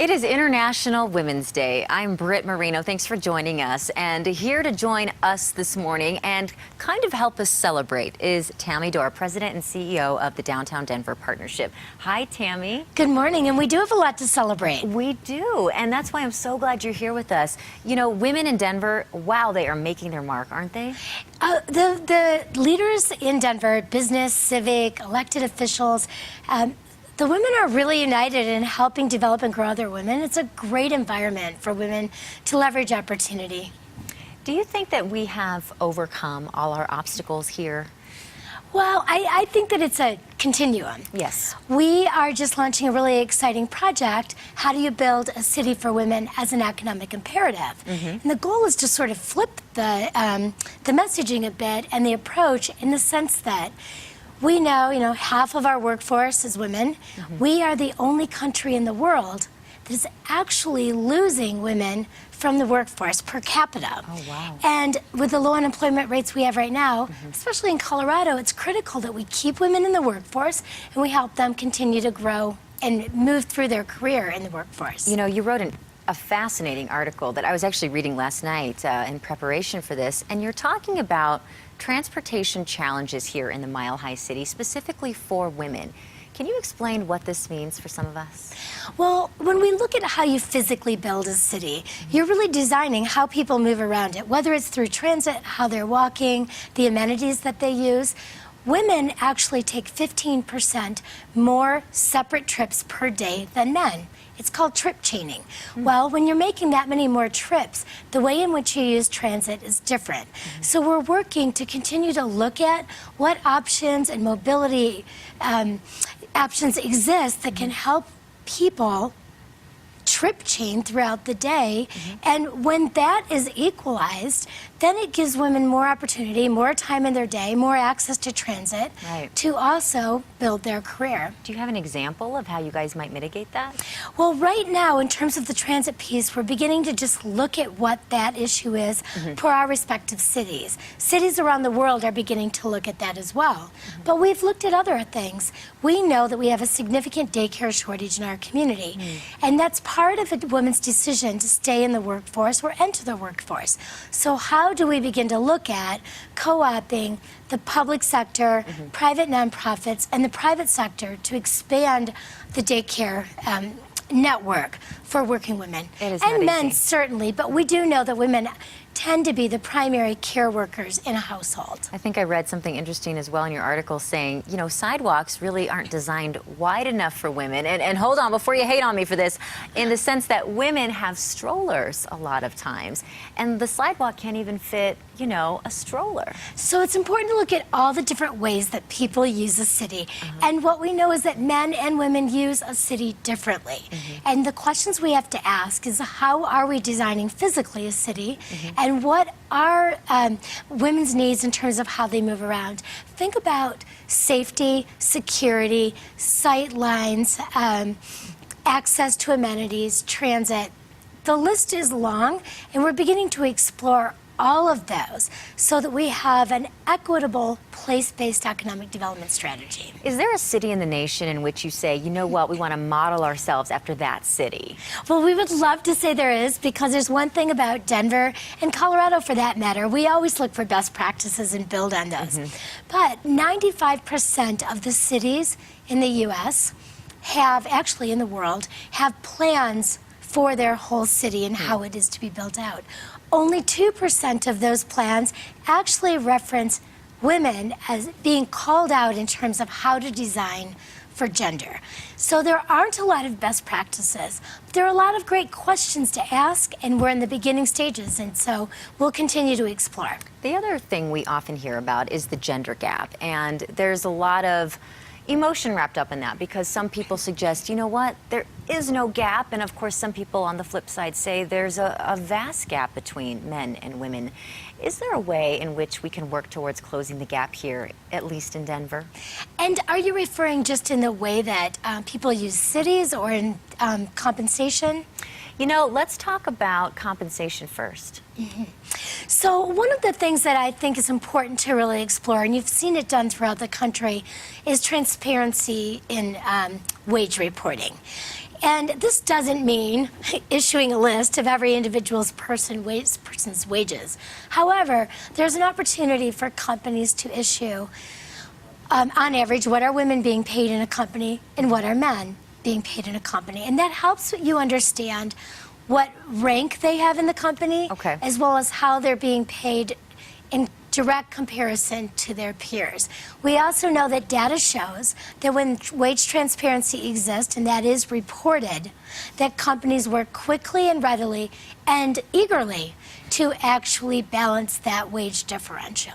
It is International Women's Day. I'm Britt Moreno. Thanks for joining us. And here to join us this morning and kind of help us celebrate is Tami, President and CEO of the Downtown Denver Partnership. Hi, Tami. Good morning, and we do have a lot to celebrate. We do, and that's why I'm so glad you're here with us. You know, women in Denver, wow, they are making their mark, aren't they? The leaders in Denver, business, civic, elected officials, the women are really united in helping develop and grow other women. It's a great environment for women to leverage opportunity. Do you think that we have overcome all our obstacles here? Well, I think that it's a continuum. Yes. We are just launching a really exciting project. How do you build a city for women as an economic imperative? And the goal is to sort of flip the messaging a bit and the approach in the sense that we know, half of our workforce is women. We are the only country in the world that is actually losing women from the workforce per capita. Oh, wow. And with the low unemployment rates we have right now, especially in Colorado, it's critical that we keep women in the workforce and we help them continue to grow and move through their career in the workforce. You know, you wrote a fascinating article that I was actually reading last night in preparation for this, and you're talking about transportation challenges here in the Mile High City, specifically for women. Can you explain what this means for some of us? Well, when we look at how you physically build a city, you're really designing how people move around it, whether it's through transit, how they're walking, the amenities that they use. Women actually take 15% more separate trips per day than men. It's called trip chaining. Well, when you're making that many more trips, the way in which you use transit is different. So we're working to continue to look at what options and mobility options exist that can help people trip chain throughout the day. And when that is equalized, then it gives women more opportunity, more time in their day, more access to transit to also build their career. Do you have an example of how you guys might mitigate that? Well, right now, in terms of the transit piece, we're beginning to just look at what that issue is for our respective cities. Cities around the world are beginning to look at that as well. But we've looked at other things. We know that we have a significant daycare shortage in our community. And that's part of a woman's decision to stay in the workforce or enter the workforce. So how do we begin to look at co-opting the public sector, private nonprofits, and the private sector to expand the daycare network for working women? It is and not men, easy. certainly, but we do know that women tend to be the primary care workers in a household. I think I read something interesting as well in your article saying, you know, sidewalks really aren't designed wide enough for women. And hold on, before you hate on me for this, in the sense that women have strollers a lot of times, and the sidewalk can't even fit, you know, a stroller. So it's important to look at all the different ways that people use a city. And what we know is that men and women use a city differently. And the questions we have to ask is, how are we designing physically a city? And what are women's needs in terms of how they move around? Think about safety, security, sight lines, access to amenities, transit. The list is long, and we're beginning to explore all of those so that we have an equitable place-based economic development strategy. Is there a city in the nation in which you say, you know what, we want to model ourselves after that city? Well, we would love to say there is, because there's one thing about Denver and Colorado for that matter. We always look for best practices and build on those. But 95% of the cities in the U.S. have, actually in the world, have plans for their whole city and how it is to be built out. Only 2% of those plans actually reference women as being called out in terms of how to design for gender. So there aren't a lot of best practices. There are a lot of great questions to ask, and we're in the beginning stages, and so we'll continue to explore. The other thing we often hear about is the gender gap, and there's a lot of emotion wrapped up in that, because some people suggest, you know what, there is no gap, and of course some people on the flip side say there's a vast gap between men and women. Is there a way in which we can work towards closing the gap here, at least in Denver? And are you referring just in the way that people use cities, or in compensation? You know, let's talk about compensation first. So one of the things that I think is important to really explore, and you've seen it done throughout the country, is transparency in wage reporting. And this doesn't mean issuing a list of every individual's person's wages. However, there's an opportunity for companies to issue, on average, what are women being paid in a company and what are men being paid in a company. And that helps you understand what rank they have in the company, Okay. as well as how they're being paid in direct comparison to their peers. We also know that data shows that when wage transparency exists, and that is reported, that companies work quickly and readily and eagerly to actually balance that wage differential.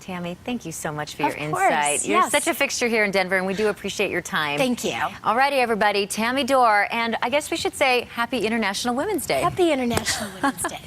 Tami, thank you so much for Of your course, insight. You're yes. such a fixture here in Denver, and we do appreciate your time. Thank you. All righty, everybody. Tami Dorr, and I guess we should say Happy International Women's Day. Happy International Women's Day.